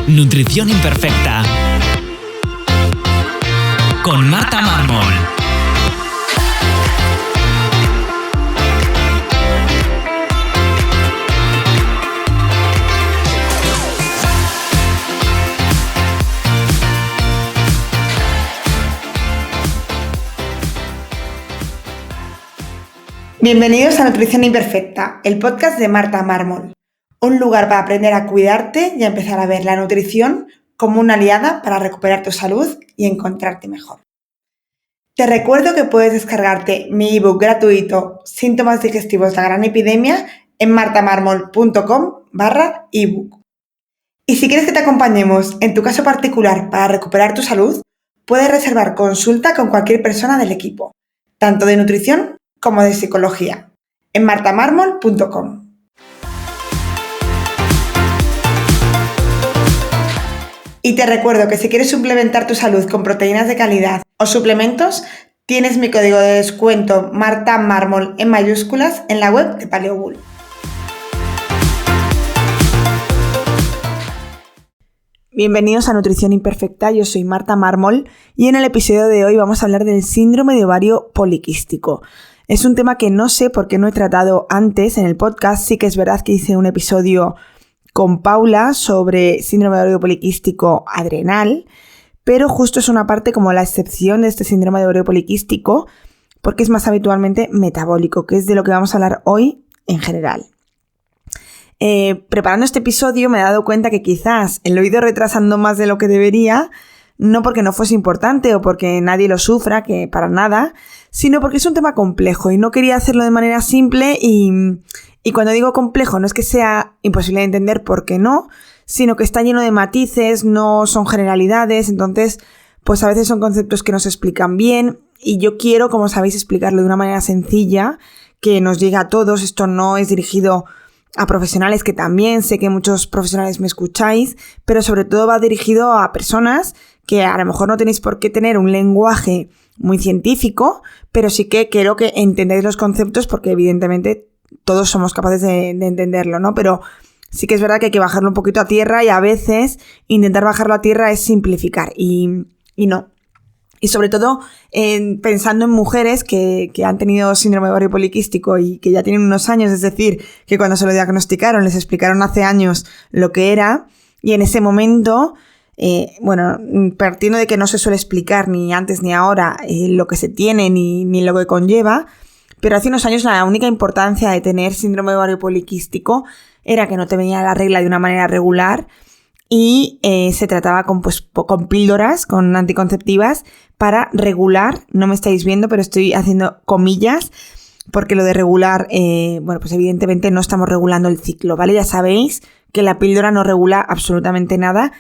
Nutrición Imperfecta con Marta Mármol. Bienvenidos a Nutrición Imperfecta, el podcast de Marta Mármol. Un lugar para aprender a cuidarte y a empezar a ver la nutrición como una aliada para recuperar tu salud y encontrarte mejor. Te recuerdo que puedes descargarte mi ebook gratuito Síntomas digestivos de la gran epidemia en martamarmol.com/ebook. Y si quieres que te acompañemos en tu caso particular para recuperar tu salud, puedes reservar consulta con cualquier persona del equipo, tanto de nutrición como de psicología, en martamarmol.com. Y te recuerdo que si quieres suplementar tu salud con proteínas de calidad o suplementos, tienes mi código de descuento MartaMármol en mayúsculas en la web de Paleobull. Bienvenidos a Nutrición Imperfecta, yo soy Marta Mármol y en el episodio de hoy vamos a hablar del síndrome de ovario poliquístico. Es un tema que no sé por qué no he tratado antes en el podcast. Sí que es verdad que hice un episodio con Paula sobre síndrome de ovario poliquístico adrenal, pero justo es una parte como la excepción de este síndrome de ovario poliquístico porque es más habitualmente metabólico, que es de lo que vamos a hablar hoy en general. Preparando este episodio me he dado cuenta que quizás lo he ido retrasando más de lo que debería, no porque no fuese importante o porque nadie lo sufra, que para nada, sino porque es un tema complejo y no quería hacerlo de manera simple y cuando digo complejo no es que sea imposible de entender, porque no, sino que está lleno de matices, no son generalidades, entonces pues a veces son conceptos que no se explican bien y yo quiero, como sabéis, explicarlo de una manera sencilla, que nos llegue a todos. Esto no es dirigido a profesionales, que también sé que muchos profesionales me escucháis, pero sobre todo va dirigido a personas que a lo mejor no tenéis por qué tener un lenguaje muy científico, pero sí que quiero que entendáis los conceptos porque evidentemente todos somos capaces de entenderlo, ¿no? Pero sí que es verdad que hay que bajarlo un poquito a tierra y a veces intentar bajarlo a tierra es simplificar y no. Y sobre todo pensando en mujeres que han tenido síndrome de ovario poliquístico y que ya tienen unos años, es decir, que cuando se lo diagnosticaron les explicaron hace años lo que era y en ese momento, partiendo de que no se suele explicar ni antes ni ahora lo que se tiene ni lo que conlleva, pero hace unos años la única importancia de tener síndrome de ovario poliquístico era que no te venía la regla de una manera regular y se trataba con píldoras, con anticonceptivas para regular. No me estáis viendo, pero estoy haciendo comillas porque lo de regular, pues evidentemente no estamos regulando el ciclo, ¿vale? Ya sabéis que la píldora no regula absolutamente nada,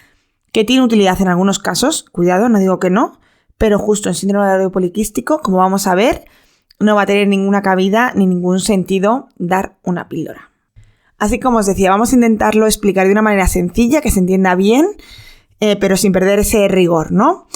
que tiene utilidad en algunos casos, cuidado, no digo que no, pero justo en síndrome de ovario poliquístico, como vamos a ver, no va a tener ninguna cabida ni ningún sentido dar una píldora. Así como os decía, vamos a intentarlo explicar de una manera sencilla, que se entienda bien, pero sin perder ese rigor, ¿no?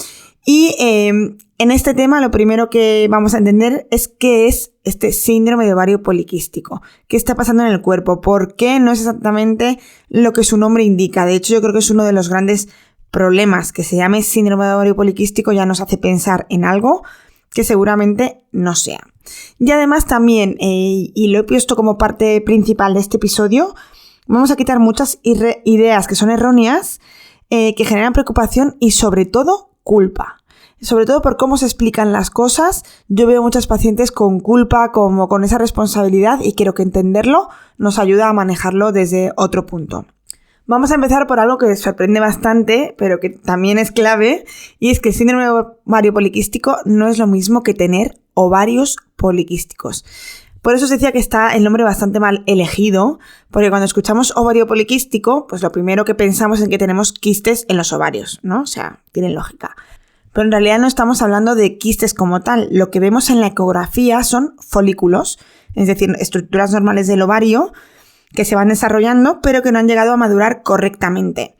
Y en este tema lo primero que vamos a entender es qué es este síndrome de ovario poliquístico. ¿Qué está pasando en el cuerpo? ¿Por qué no es exactamente lo que su nombre indica? De hecho, yo creo que es uno de los grandes problemas. Que se llame síndrome de ovario poliquístico ya nos hace pensar en algo que seguramente no sea. Y además también, y lo he puesto como parte principal de este episodio, vamos a quitar muchas ideas que son erróneas, que generan preocupación y sobre todo culpa. Sobre todo por cómo se explican las cosas. Yo veo muchos pacientes con culpa, como con esa responsabilidad, y creo que entenderlo nos ayuda a manejarlo desde otro punto. Vamos a empezar por algo que sorprende bastante, pero que también es clave, y es que el síndrome de ovario poliquístico no es lo mismo que tener ovarios poliquísticos. Por eso os decía que está el nombre bastante mal elegido, porque cuando escuchamos ovario poliquístico, pues lo primero que pensamos es que tenemos quistes en los ovarios, ¿no? O sea, tiene lógica. Pero en realidad no estamos hablando de quistes como tal. Lo que vemos en la ecografía son folículos, es decir, estructuras normales del ovario que se van desarrollando, pero que no han llegado a madurar correctamente.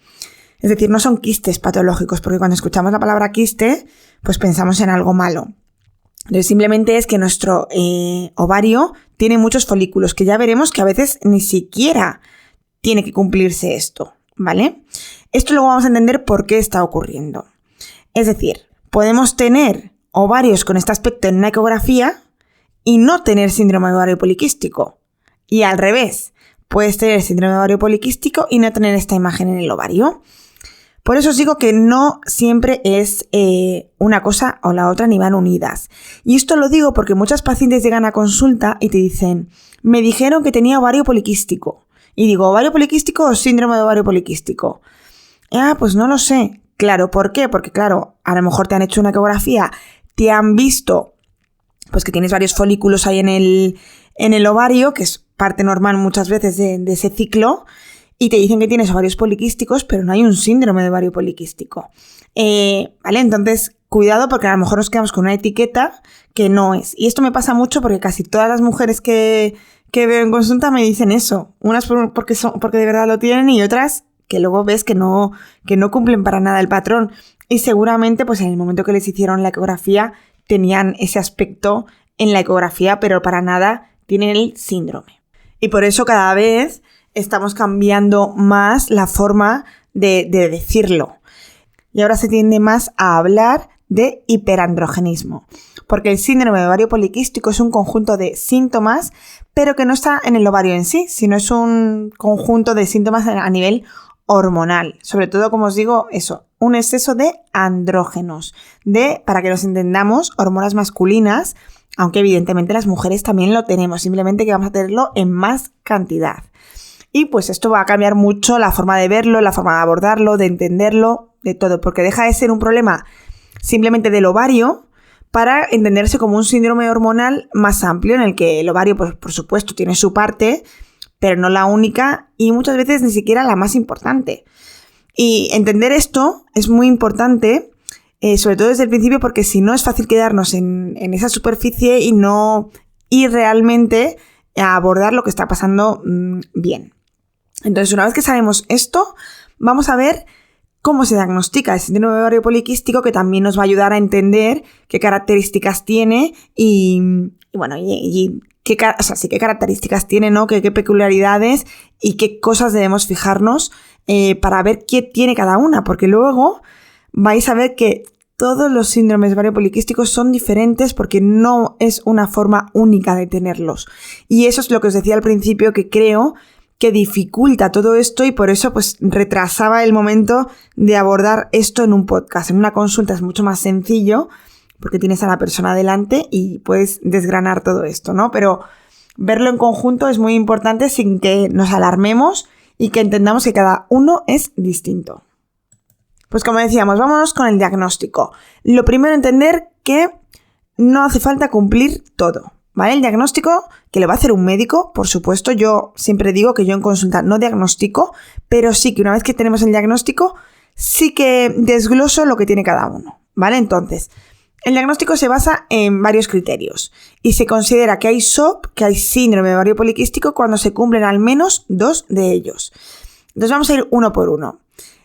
Es decir, no son quistes patológicos, porque cuando escuchamos la palabra quiste, pues pensamos en algo malo. Entonces simplemente es que nuestro ovario tiene muchos folículos, que ya veremos que a veces ni siquiera tiene que cumplirse esto, ¿vale? Esto luego vamos a entender por qué está ocurriendo. Es decir, podemos tener ovarios con este aspecto en una ecografía y no tener síndrome de ovario poliquístico. Y al revés, puedes tener síndrome de ovario poliquístico y no tener esta imagen en el ovario. Por eso os digo que no siempre es una cosa o la otra ni van unidas. Y esto lo digo porque muchas pacientes llegan a consulta y te dicen, me dijeron que tenía ovario poliquístico. Y digo, ¿ovario poliquístico o síndrome de ovario poliquístico? Pues no lo sé. Claro, ¿por qué? Porque claro, a lo mejor te han hecho una ecografía, te han visto pues que tienes varios folículos ahí en el ovario, que es parte normal muchas veces de ese ciclo, y te dicen que tienes ovarios poliquísticos, pero no hay un síndrome de ovario poliquístico. ¿Vale? Entonces, cuidado porque a lo mejor nos quedamos con una etiqueta que no es. Y esto me pasa mucho porque casi todas las mujeres que veo en consulta me dicen eso. Unas porque de verdad lo tienen y otras que luego ves que no cumplen para nada el patrón. Y seguramente, pues en el momento que les hicieron la ecografía, tenían ese aspecto en la ecografía, pero para nada tienen el síndrome. Y por eso cada vez estamos cambiando más la forma de decirlo. Y ahora se tiende más a hablar de hiperandrogenismo. Porque el síndrome de ovario poliquístico es un conjunto de síntomas, pero que no está en el ovario en sí, sino es un conjunto de síntomas a nivel hormonal. Sobre todo, como os digo, eso, un exceso de andrógenos, para que nos entendamos, hormonas masculinas, aunque evidentemente las mujeres también lo tenemos, simplemente que vamos a tenerlo en más cantidad. Y pues esto va a cambiar mucho la forma de verlo, la forma de abordarlo, de entenderlo, de todo, porque deja de ser un problema simplemente del ovario para entenderse como un síndrome hormonal más amplio en el que el ovario, pues, por supuesto, tiene su parte, pero no la única y muchas veces ni siquiera la más importante. Y entender esto es muy importante, sobre todo desde el principio, porque si no es fácil quedarnos en esa superficie y no ir realmente a abordar lo que está pasando bien. Entonces, una vez que sabemos esto, vamos a ver cómo se diagnostica el síndrome de ovario poliquístico, que también nos va a ayudar a entender qué características tiene y qué características tiene, ¿no? Qué peculiaridades y qué cosas debemos fijarnos para ver qué tiene cada una, porque luego vais a ver que todos los síndromes de ovario poliquístico son diferentes porque no es una forma única de tenerlos. Y eso es lo que os decía al principio, que creo que dificulta todo esto y por eso pues retrasaba el momento de abordar esto en un podcast. En una consulta es mucho más sencillo porque tienes a la persona delante y puedes desgranar todo esto, ¿no? Pero verlo en conjunto es muy importante sin que nos alarmemos y que entendamos que cada uno es distinto. Pues como decíamos, vámonos con el diagnóstico. Lo primero, entender que no hace falta cumplir todo, ¿vale? El diagnóstico que le va a hacer un médico, por supuesto, yo siempre digo que yo en consulta no diagnostico, pero sí que una vez que tenemos el diagnóstico, sí que desgloso lo que tiene cada uno, ¿vale? Entonces, el diagnóstico se basa en varios criterios y se considera que hay SOP, que hay síndrome de ovario poliquístico, cuando se cumplen al menos 2 de ellos. Entonces vamos a ir uno por uno.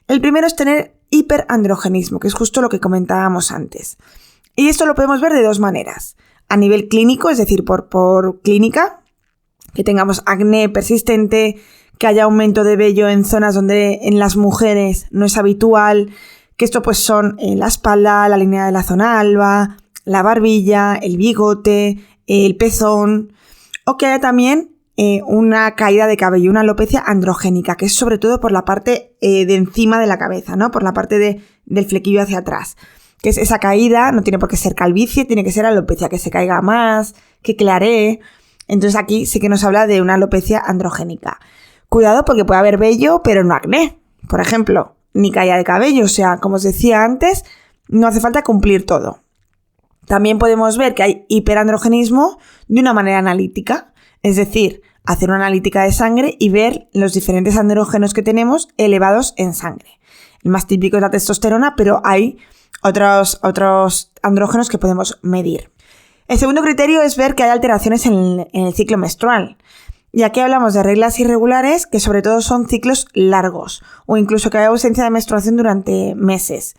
El primero es tener hiperandrogenismo, que es justo lo que comentábamos antes. Y esto lo podemos ver de dos maneras. A nivel clínico, es decir, por clínica, que tengamos acné persistente, que haya aumento de vello en zonas donde en las mujeres no es habitual, que esto pues son la espalda, la línea de la zona alba, la barbilla, el bigote, el pezón, o que haya también una caída de cabello, una alopecia androgénica, que es sobre todo por la parte de encima de la cabeza, ¿no? Por la parte del flequillo hacia atrás. Que es esa caída, no tiene por qué ser calvicie, tiene que ser alopecia, que se caiga más, que claree. Entonces aquí sí que nos habla de una alopecia androgénica. Cuidado porque puede haber vello, pero no acné, por ejemplo, ni caída de cabello. O sea, como os decía antes, no hace falta cumplir todo. También podemos ver que hay hiperandrogenismo de una manera analítica, es decir, hacer una analítica de sangre y ver los diferentes andrógenos que tenemos elevados en sangre. El más típico es la testosterona, pero hay otros andrógenos que podemos medir. El segundo criterio es ver que hay alteraciones en el ciclo menstrual. Y aquí hablamos de reglas irregulares, que sobre todo son ciclos largos, o incluso que hay ausencia de menstruación durante meses.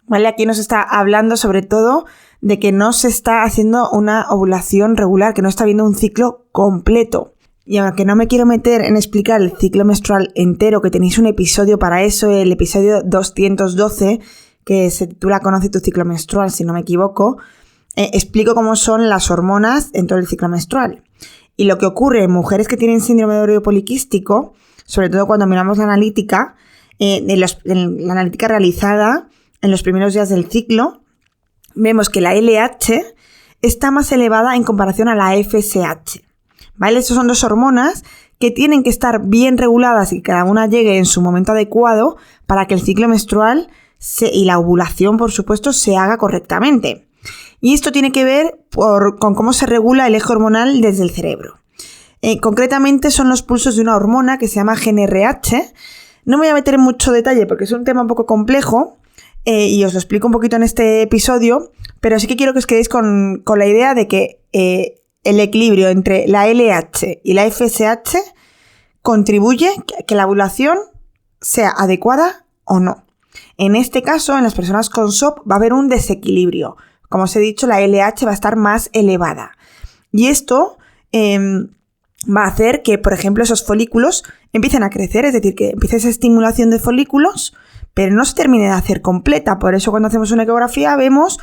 ¿Vale? Aquí nos está hablando sobre todo de que no se está haciendo una ovulación regular, que no está habiendo un ciclo completo. Y aunque no me quiero meter en explicar el ciclo menstrual entero, que tenéis un episodio para eso, el episodio 212, que se titula Conoce tu ciclo menstrual, si no me equivoco, explico cómo son las hormonas dentro del ciclo menstrual. Y lo que ocurre en mujeres que tienen síndrome de ovario poliquístico, sobre todo cuando miramos la analítica, la analítica realizada en los primeros días del ciclo, vemos que la LH está más elevada en comparación a la FSH. ¿Vale? Estas son dos hormonas que tienen que estar bien reguladas y que cada una llegue en su momento adecuado para que el ciclo menstrual y la ovulación, por supuesto, se haga correctamente. Y esto tiene que ver con cómo se regula el eje hormonal desde el cerebro. Concretamente son los pulsos de una hormona que se llama GnRH. No me voy a meter en mucho detalle porque es un tema un poco complejo y os lo explico un poquito en este episodio, pero sí que quiero que os quedéis con la idea de que el equilibrio entre la LH y la FSH contribuye a que la ovulación sea adecuada o no. En este caso, en las personas con SOP va a haber un desequilibrio. Como os he dicho, la LH va a estar más elevada. Y esto va a hacer que, por ejemplo, esos folículos empiecen a crecer, es decir, que empiece esa estimulación de folículos, pero no se termine de hacer completa. Por eso cuando hacemos una ecografía vemos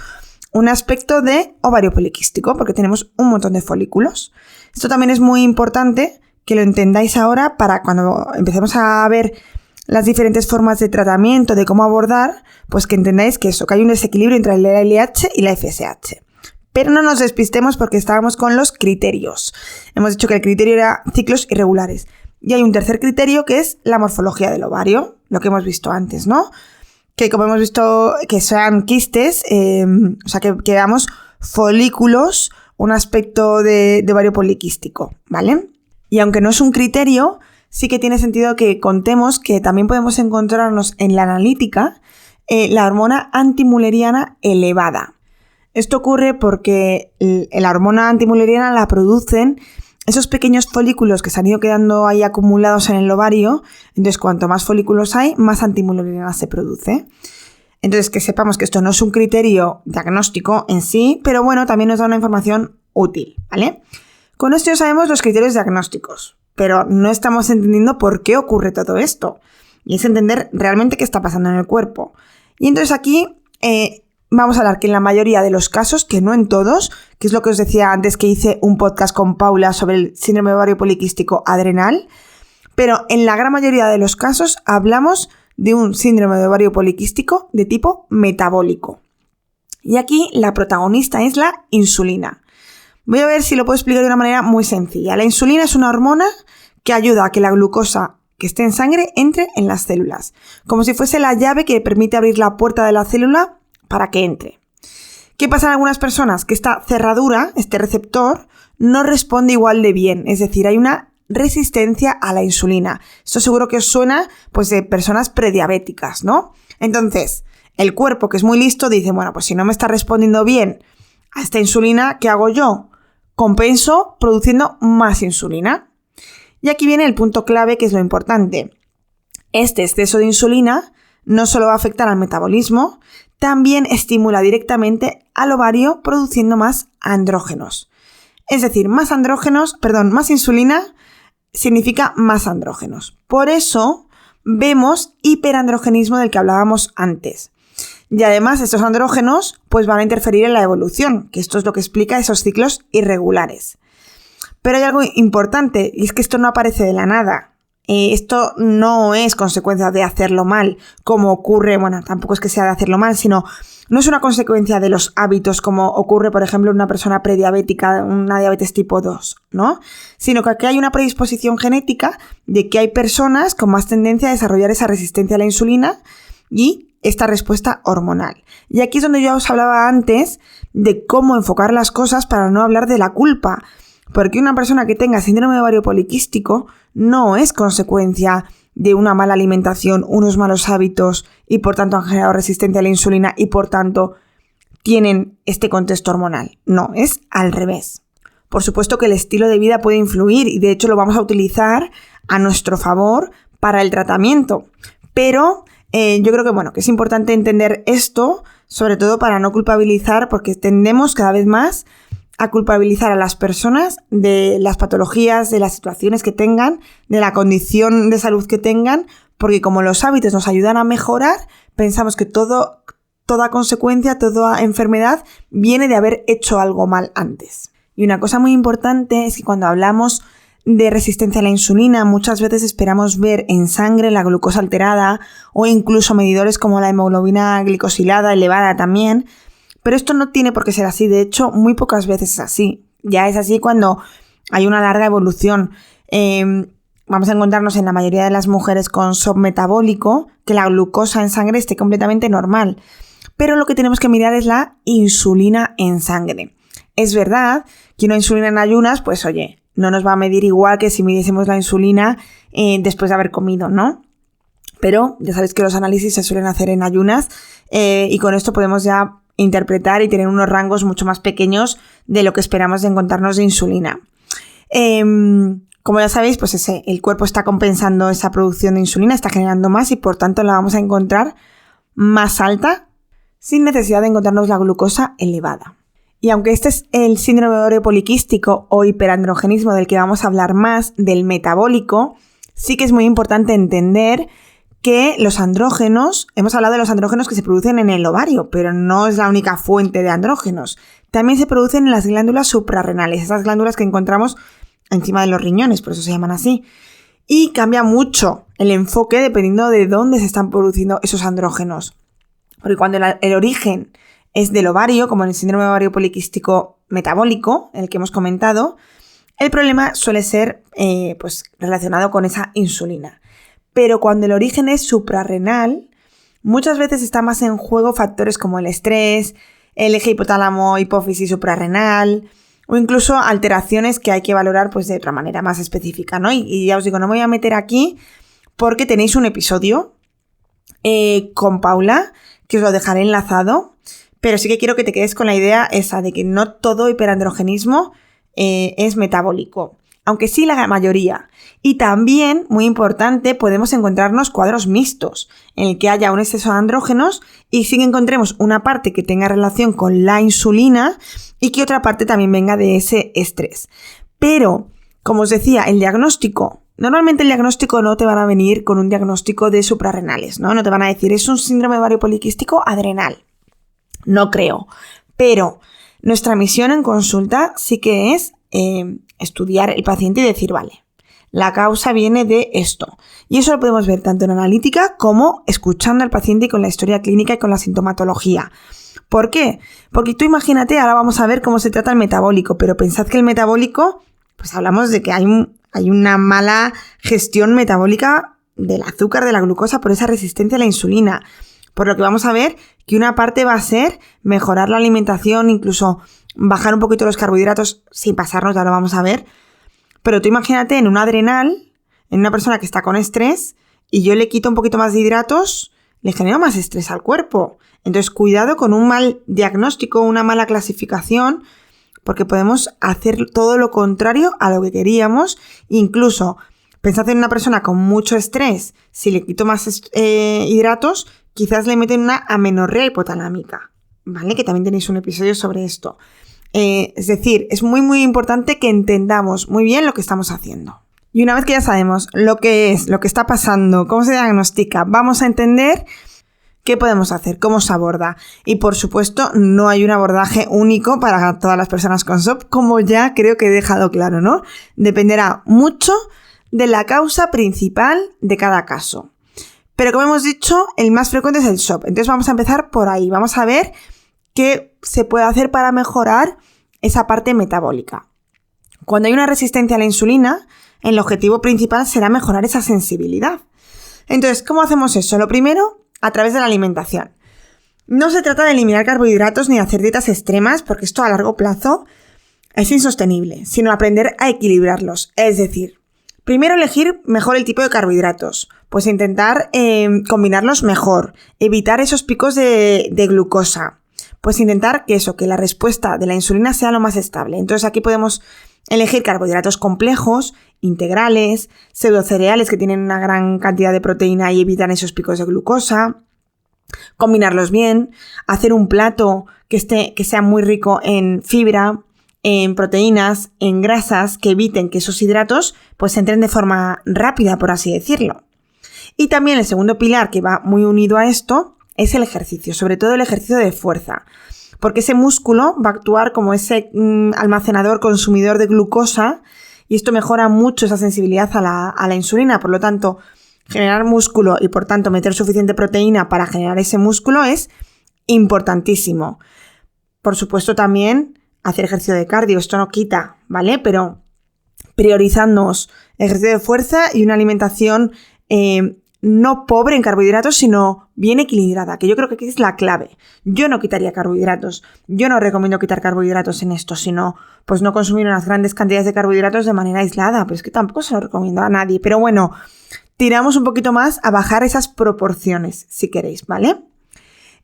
un aspecto de ovario poliquístico, porque tenemos un montón de folículos. Esto también es muy importante que lo entendáis ahora para cuando empecemos a ver las diferentes formas de tratamiento, de cómo abordar, pues que entendáis que hay un desequilibrio entre la LH y la FSH. Pero no nos despistemos porque estábamos con los criterios. Hemos dicho que el criterio era ciclos irregulares. Y hay un tercer criterio que es la morfología del ovario, lo que hemos visto antes, ¿no? Que como hemos visto que sean quistes, o sea que veamos folículos, un aspecto de ovario poliquístico, ¿vale? Y aunque no es un criterio, sí que tiene sentido que contemos que también podemos encontrarnos en la analítica la hormona antimülleriana elevada. Esto ocurre porque la hormona antimülleriana la producen esos pequeños folículos que se han ido quedando ahí acumulados en el ovario. Entonces, cuanto más folículos hay, más antimülleriana se produce. Entonces, que sepamos que esto no es un criterio diagnóstico en sí, pero bueno, también nos da una información útil, ¿vale? Con esto ya sabemos los criterios diagnósticos, pero no estamos entendiendo por qué ocurre todo esto. Y es entender realmente qué está pasando en el cuerpo. Y entonces aquí vamos a hablar que en la mayoría de los casos, que no en todos, que es lo que os decía antes que hice un podcast con Paula sobre el síndrome de ovario poliquístico adrenal, pero en la gran mayoría de los casos hablamos de un síndrome de ovario poliquístico de tipo metabólico. Y aquí la protagonista es la insulina. Voy a ver si lo puedo explicar de una manera muy sencilla. La insulina es una hormona que ayuda a que la glucosa que esté en sangre entre en las células, como si fuese la llave que permite abrir la puerta de la célula para que entre. ¿Qué pasa en algunas personas? Que esta cerradura, este receptor, no responde igual de bien, es decir, hay una resistencia a la insulina. Esto seguro que os suena pues de personas prediabéticas, ¿no? Entonces, el cuerpo, que es muy listo, dice, bueno, pues si no me está respondiendo bien a esta insulina, ¿qué hago yo? Compenso produciendo más insulina. Y aquí viene el punto clave, que es lo importante. Este exceso de insulina no solo va a afectar al metabolismo, también estimula directamente al ovario produciendo más andrógenos. Es decir, más insulina significa más andrógenos. Por eso vemos hiperandrogenismo del que hablábamos antes. Y además estos andrógenos pues van a interferir en la evolución, que esto es lo que explica esos ciclos irregulares. Pero hay algo importante, y es que esto no aparece de la nada. Esto no es consecuencia de hacerlo mal, como ocurre, bueno, tampoco es que sea de hacerlo mal, sino no es una consecuencia de los hábitos, como ocurre, por ejemplo, en una persona prediabética, una diabetes tipo 2, ¿no? Sino que aquí hay una predisposición genética de que hay personas con más tendencia a desarrollar esa resistencia a la insulina y esta respuesta hormonal. Y aquí es donde yo os hablaba antes de cómo enfocar las cosas para no hablar de la culpa. Porque una persona que tenga síndrome de ovario poliquístico no es consecuencia de una mala alimentación, unos malos hábitos y por tanto han generado resistencia a la insulina y por tanto tienen este contexto hormonal. No, es al revés. Por supuesto que el estilo de vida puede influir y de hecho lo vamos a utilizar a nuestro favor para el tratamiento. Pero yo creo que es importante entender esto, sobre todo para no culpabilizar, porque tendemos cada vez más a culpabilizar a las personas de las patologías, de las situaciones que tengan, de la condición de salud que tengan, porque como los hábitos nos ayudan a mejorar, pensamos que toda consecuencia, toda enfermedad viene de haber hecho algo mal antes. Y una cosa muy importante es que cuando hablamos de resistencia a la insulina, muchas veces esperamos ver en sangre la glucosa alterada o incluso medidores como la hemoglobina glicosilada elevada también, pero esto no tiene por qué ser así. De hecho, muy pocas veces es así. Ya es así cuando hay una larga evolución. Vamos a encontrarnos en la mayoría de las mujeres con shock metabólico que la glucosa en sangre esté completamente normal. Pero lo que tenemos que mirar es la insulina en sangre. Es verdad que una insulina en ayunas, pues oye, no nos va a medir igual que si midiésemos la insulina después de haber comido, ¿no? Pero ya sabéis que los análisis se suelen hacer en ayunas y con esto podemos ya interpretar y tener unos rangos mucho más pequeños de lo que esperamos de encontrarnos de insulina. Como ya sabéis, pues el cuerpo está compensando esa producción de insulina, está generando más y por tanto la vamos a encontrar más alta sin necesidad de encontrarnos la glucosa elevada. Y aunque este es el síndrome de ovario poliquístico o hiperandrogenismo del que vamos a hablar más, del metabólico, sí que es muy importante entender que los andrógenos, hemos hablado de los andrógenos que se producen en el ovario, pero no es la única fuente de andrógenos. También se producen en las glándulas suprarrenales, esas glándulas que encontramos encima de los riñones, por eso se llaman así. Y cambia mucho el enfoque dependiendo de dónde se están produciendo esos andrógenos. Porque cuando el origen es del ovario, como en el síndrome de ovario poliquístico metabólico, el que hemos comentado, el problema suele ser pues relacionado con esa insulina. Pero cuando el origen es suprarrenal, muchas veces está más en juego factores como el estrés, el eje hipotálamo-hipófisis suprarrenal o incluso alteraciones que hay que valorar pues de otra manera más específica, ¿no? Y ya os digo, no me voy a meter aquí porque tenéis un episodio con Paula que os lo dejaré enlazado, pero sí que quiero que te quedes con la idea esa de que no todo hiperandrogenismo es metabólico, aunque sí la mayoría. Y también, muy importante, podemos encontrarnos cuadros mixtos, en el que haya un exceso de andrógenos y sí que encontremos una parte que tenga relación con la insulina y que otra parte también venga de ese estrés. Pero, como os decía, el diagnóstico, normalmente el diagnóstico no te van a venir con un diagnóstico de suprarrenales, ¿no? No te van a decir, es un síndrome de ovario poliquístico adrenal. No creo. Pero nuestra misión en consulta sí que es estudiar el paciente y decir, vale, la causa viene de esto. Y eso lo podemos ver tanto en analítica como escuchando al paciente y con la historia clínica y con la sintomatología. ¿Por qué? Porque tú imagínate, ahora vamos a ver cómo se trata el metabólico, pero pensad que el metabólico, pues hablamos de que hay una mala gestión metabólica del azúcar, de la glucosa, por esa resistencia a la insulina. Por lo que vamos a ver que una parte va a ser mejorar la alimentación, incluso bajar un poquito los carbohidratos sin pasarnos, ya lo vamos a ver. Pero tú imagínate en un adrenal, en una persona que está con estrés, y yo le quito un poquito más de hidratos, le genero más estrés al cuerpo. Entonces, cuidado con un mal diagnóstico, una mala clasificación, porque podemos hacer todo lo contrario a lo que queríamos. Incluso, pensad en una persona con mucho estrés, si le quito más hidratos, quizás le meten una amenorrea hipotalámica, ¿vale? Que también tenéis un episodio sobre esto. Es decir, es muy muy importante que entendamos muy bien lo que estamos haciendo. Y una vez que ya sabemos lo que es, lo que está pasando, cómo se diagnostica, vamos a entender qué podemos hacer, cómo se aborda. Y por supuesto, no hay un abordaje único para todas las personas con SOP, como ya creo que he dejado claro, ¿no? Dependerá mucho de la causa principal de cada caso. Pero como hemos dicho, el más frecuente es el SOP. Entonces vamos a empezar por ahí. Vamos a ver qué se puede hacer para mejorar esa parte metabólica. Cuando hay una resistencia a la insulina, el objetivo principal será mejorar esa sensibilidad. Entonces, ¿cómo hacemos eso? Lo primero, a través de la alimentación. No se trata de eliminar carbohidratos ni de hacer dietas extremas, porque esto a largo plazo es insostenible, sino aprender a equilibrarlos. Es decir, primero elegir mejor el tipo de carbohidratos, pues intentar combinarlos mejor, evitar esos picos de glucosa, pues intentar que la respuesta de la insulina sea lo más estable. Entonces aquí podemos elegir carbohidratos complejos, integrales, pseudocereales que tienen una gran cantidad de proteína y evitan esos picos de glucosa, combinarlos bien, hacer un plato que sea muy rico en fibra, en proteínas, en grasas que eviten que esos hidratos pues entren de forma rápida, por así decirlo. Y también el segundo pilar que va muy unido a esto es el ejercicio, sobre todo el ejercicio de fuerza, porque ese músculo va a actuar como ese almacenador consumidor de glucosa y esto mejora mucho esa sensibilidad a la insulina. Por lo tanto, generar músculo y por tanto meter suficiente proteína para generar ese músculo es importantísimo. Por supuesto también hacer ejercicio de cardio, esto no quita, ¿vale? Pero priorizándonos ejercicio de fuerza y una alimentación no pobre en carbohidratos, sino bien equilibrada, que yo creo que aquí es la clave. Yo no quitaría carbohidratos, yo no recomiendo quitar carbohidratos en esto, sino pues no consumir unas grandes cantidades de carbohidratos de manera aislada, pero es que tampoco se lo recomiendo a nadie. Pero bueno, tiramos un poquito más a bajar esas proporciones, si queréis, ¿vale?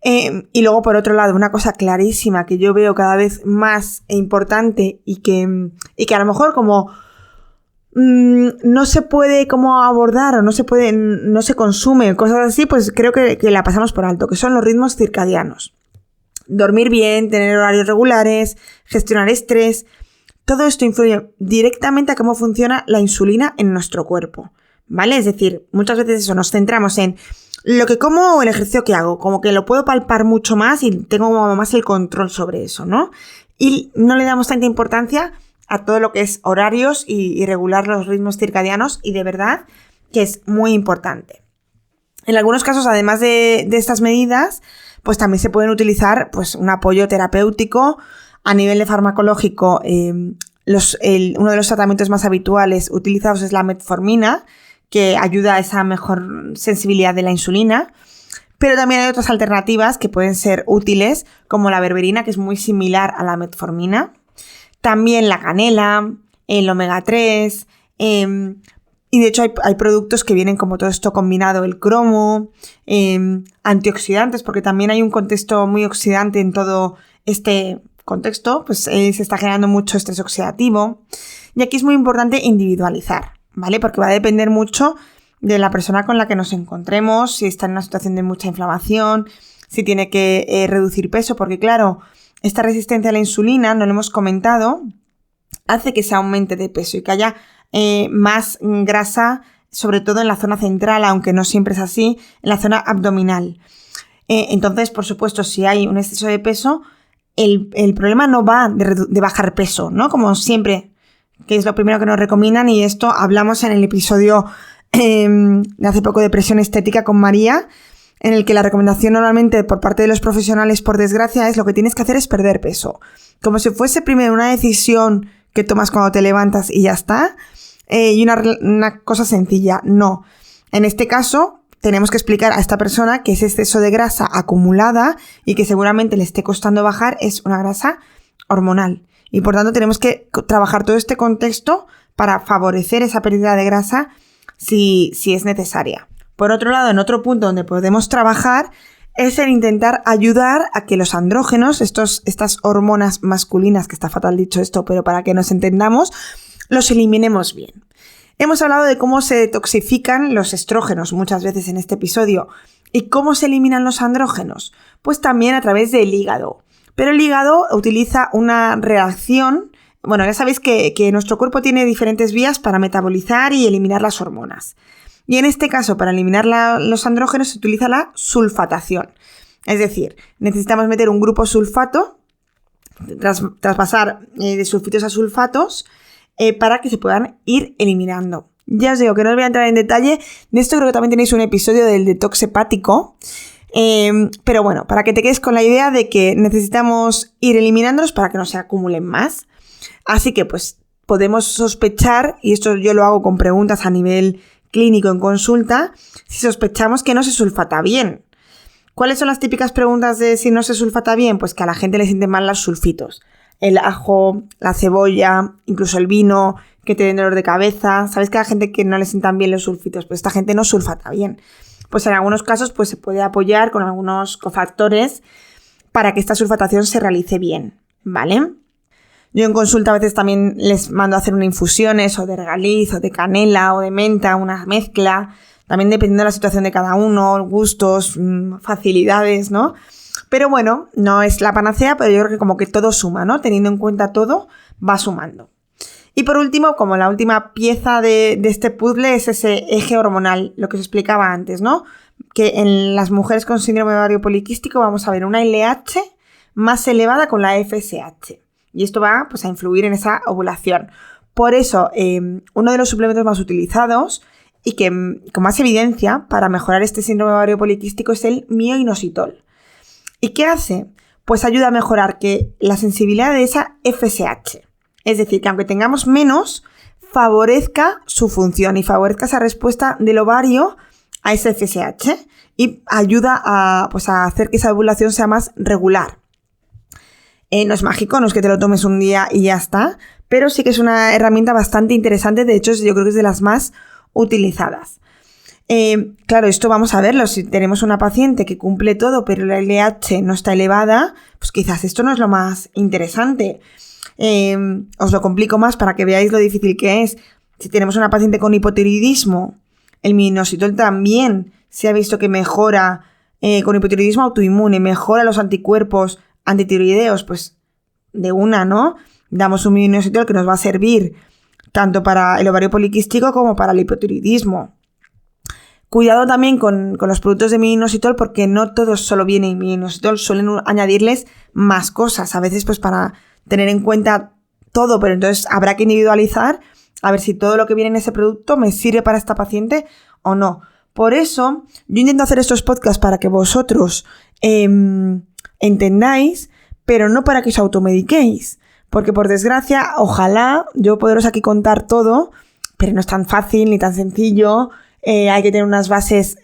Y luego, por otro lado, una cosa clarísima que yo veo cada vez más importante y que a lo mejor como no se puede como abordar o no se consume, cosas así, pues creo que la pasamos por alto, que son los ritmos circadianos. Dormir bien, tener horarios regulares, gestionar estrés, todo esto influye directamente a cómo funciona la insulina en nuestro cuerpo, ¿vale? Es decir, muchas veces eso, nos centramos en lo que como o el ejercicio que hago, como que lo puedo palpar mucho más y tengo como más el control sobre eso, ¿no? Y no le damos tanta importancia a todo lo que es horarios y regular los ritmos circadianos, y de verdad que es muy importante. En algunos casos, además de estas medidas, pues también se pueden utilizar pues un apoyo terapéutico a nivel de farmacológico. Uno de los tratamientos más habituales utilizados es la metformina, que ayuda a esa mejor sensibilidad de la insulina. Pero también hay otras alternativas que pueden ser útiles, como la berberina, que es muy similar a la metformina. También la canela, el omega 3, y de hecho hay productos que vienen como todo esto combinado, el cromo, antioxidantes, porque también hay un contexto muy oxidante en todo este contexto, pues se está generando mucho estrés oxidativo. Y aquí es muy importante individualizar, ¿vale? Porque va a depender mucho de la persona con la que nos encontremos, si está en una situación de mucha inflamación, si tiene que reducir peso, porque claro, esta resistencia a la insulina, no lo hemos comentado, hace que se aumente de peso y que haya más grasa, sobre todo en la zona central, aunque no siempre es así, en la zona abdominal. Entonces, por supuesto, si hay un exceso de peso, el problema no va de bajar peso, ¿no? Como siempre, que es lo primero que nos recomiendan, y esto hablamos en el episodio de hace poco de presión estética con María, en el que la recomendación normalmente por parte de los profesionales, por desgracia, es lo que tienes que hacer es perder peso. Como si fuese primero una decisión que tomas cuando te levantas y ya está, y una cosa sencilla. No. En este caso, tenemos que explicar a esta persona que ese exceso de grasa acumulada y que seguramente le esté costando bajar es una grasa hormonal. Y por tanto tenemos que trabajar todo este contexto para favorecer esa pérdida de grasa si es necesaria. Por otro lado, en otro punto donde podemos trabajar es en intentar ayudar a que los andrógenos, estas hormonas masculinas, que está fatal dicho esto, pero para que nos entendamos, los eliminemos bien. Hemos hablado de cómo se detoxifican los estrógenos muchas veces en este episodio. ¿Y cómo se eliminan los andrógenos? Pues también a través del hígado. Pero el hígado utiliza una reacción. Bueno, ya sabéis que nuestro cuerpo tiene diferentes vías para metabolizar y eliminar las hormonas. Y en este caso, para eliminar los andrógenos, se utiliza la sulfatación. Es decir, necesitamos meter un grupo sulfato, traspasar de sulfitos a sulfatos, para que se puedan ir eliminando. Ya os digo que no os voy a entrar en detalle. De esto creo que también tenéis un episodio del detox hepático. Pero bueno, para que te quedes con la idea de que necesitamos ir eliminándolos para que no se acumulen más. Así que pues podemos sospechar, y esto yo lo hago con preguntas a nivel clínico en consulta, si sospechamos que no se sulfata bien. ¿Cuáles son las típicas preguntas de si no se sulfata bien? Pues que a la gente le sienten mal los sulfitos. El ajo, la cebolla, incluso el vino, que te den dolor de cabeza. ¿Sabes que a la gente que no le sientan bien los sulfitos? Pues esta gente no sulfata bien. Pues en algunos casos pues se puede apoyar con algunos cofactores para que esta sulfatación se realice bien, ¿vale? Yo en consulta a veces también les mando a hacer una infusión, o de regaliz, o de canela, o de menta, una mezcla, También dependiendo de la situación de cada uno, gustos, facilidades, ¿no? Pero bueno, no es la panacea, pero yo creo que como que todo suma, ¿no? Teniendo en cuenta todo, va sumando. Y por último, como la última pieza de este puzzle es ese eje hormonal, lo que os explicaba antes, ¿no? Que en las mujeres con síndrome de ovario poliquístico vamos a ver una LH más elevada con la FSH. Y esto va pues, a influir en esa ovulación. Por eso, uno de los suplementos más utilizados y que con más evidencia para mejorar este síndrome de ovario poliquístico es el mioinositol. ¿Y qué hace? Pues ayuda a mejorar que la sensibilidad de esa FSH. Es decir, que aunque tengamos menos, favorezca su función y favorezca esa respuesta del ovario a ese FSH y ayuda a hacer que esa ovulación sea más regular. No es mágico, no es que te lo tomes un día y ya está, pero sí que es una herramienta bastante interesante, de hecho yo creo que es de las más utilizadas. Claro, esto vamos a verlo, si tenemos una paciente que cumple todo pero la LH no está elevada, pues quizás esto no es lo más interesante. Os lo complico más para que veáis lo difícil que es. Si tenemos una paciente con hipotiroidismo, el mioinositol también se ha visto que mejora con hipotiroidismo autoinmune, mejora los anticuerpos antitiroideos, pues de una, ¿no? Damos un mioinositol que nos va a servir tanto para el ovario poliquístico como para el hipotiroidismo. Cuidado también con los productos de mioinositol porque no todos solo vienen mioinositol, suelen añadirles más cosas, a veces pues para tener en cuenta todo, pero entonces habrá que individualizar a ver si todo lo que viene en ese producto me sirve para esta paciente o no. Por eso yo intento hacer estos podcasts para que vosotros entendáis, pero no para que os automediquéis. Porque por desgracia, ojalá yo poderos aquí contar todo, pero no es tan fácil ni tan sencillo. Hay que tener unas bases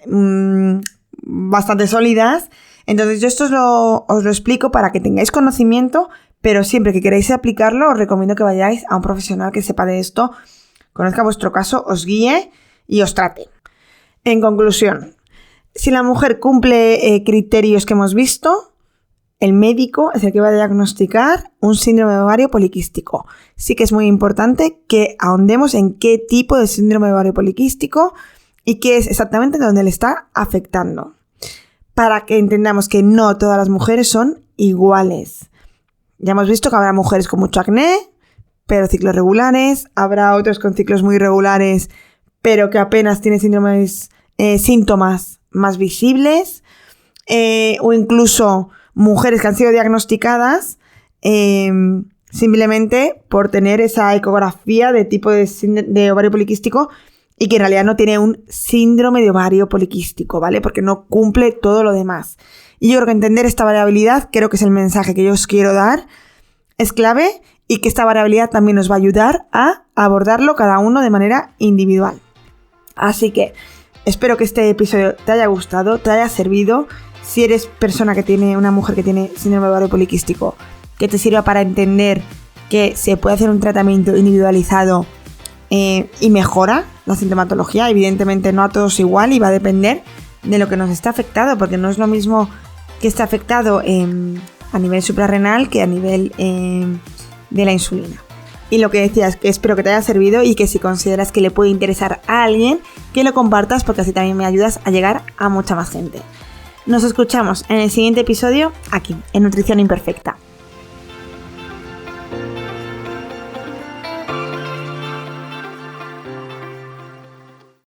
bastante sólidas. Entonces yo esto os lo explico para que tengáis conocimiento, pero siempre que queráis aplicarlo os recomiendo que vayáis a un profesional que sepa de esto, conozca vuestro caso, os guíe y os trate. En conclusión, si la mujer cumple criterios que hemos visto, el médico es el que va a diagnosticar un síndrome de ovario poliquístico. Sí que es muy importante que ahondemos en qué tipo de síndrome de ovario poliquístico y qué es exactamente donde le está afectando, para que entendamos que no todas las mujeres son iguales. Ya hemos visto que habrá mujeres con mucho acné, pero ciclos regulares, habrá otros con ciclos muy irregulares, pero que apenas tienen síntomas más visibles, o incluso mujeres que han sido diagnosticadas simplemente por tener esa ecografía de tipo de ovario poliquístico y que en realidad no tiene un síndrome de ovario poliquístico, ¿vale? Porque no cumple todo lo demás. Y yo creo que entender esta variabilidad, creo que es el mensaje que yo os quiero dar, es clave y que esta variabilidad también nos va a ayudar a abordarlo cada uno de manera individual. Así que espero que este episodio te haya gustado, te haya servido. Si eres una mujer que tiene síndrome de ovario poliquístico, que te sirva para entender que se puede hacer un tratamiento individualizado y mejora la sintomatología. Evidentemente no a todos igual y va a depender de lo que nos esté afectado, porque no es lo mismo que esté afectado a nivel suprarrenal que a nivel de la insulina. Y lo que decía es que espero que te haya servido y que si consideras que le puede interesar a alguien, que lo compartas, porque así también me ayudas a llegar a mucha más gente. Nos escuchamos en el siguiente episodio aquí, en Nutrición Imperfecta.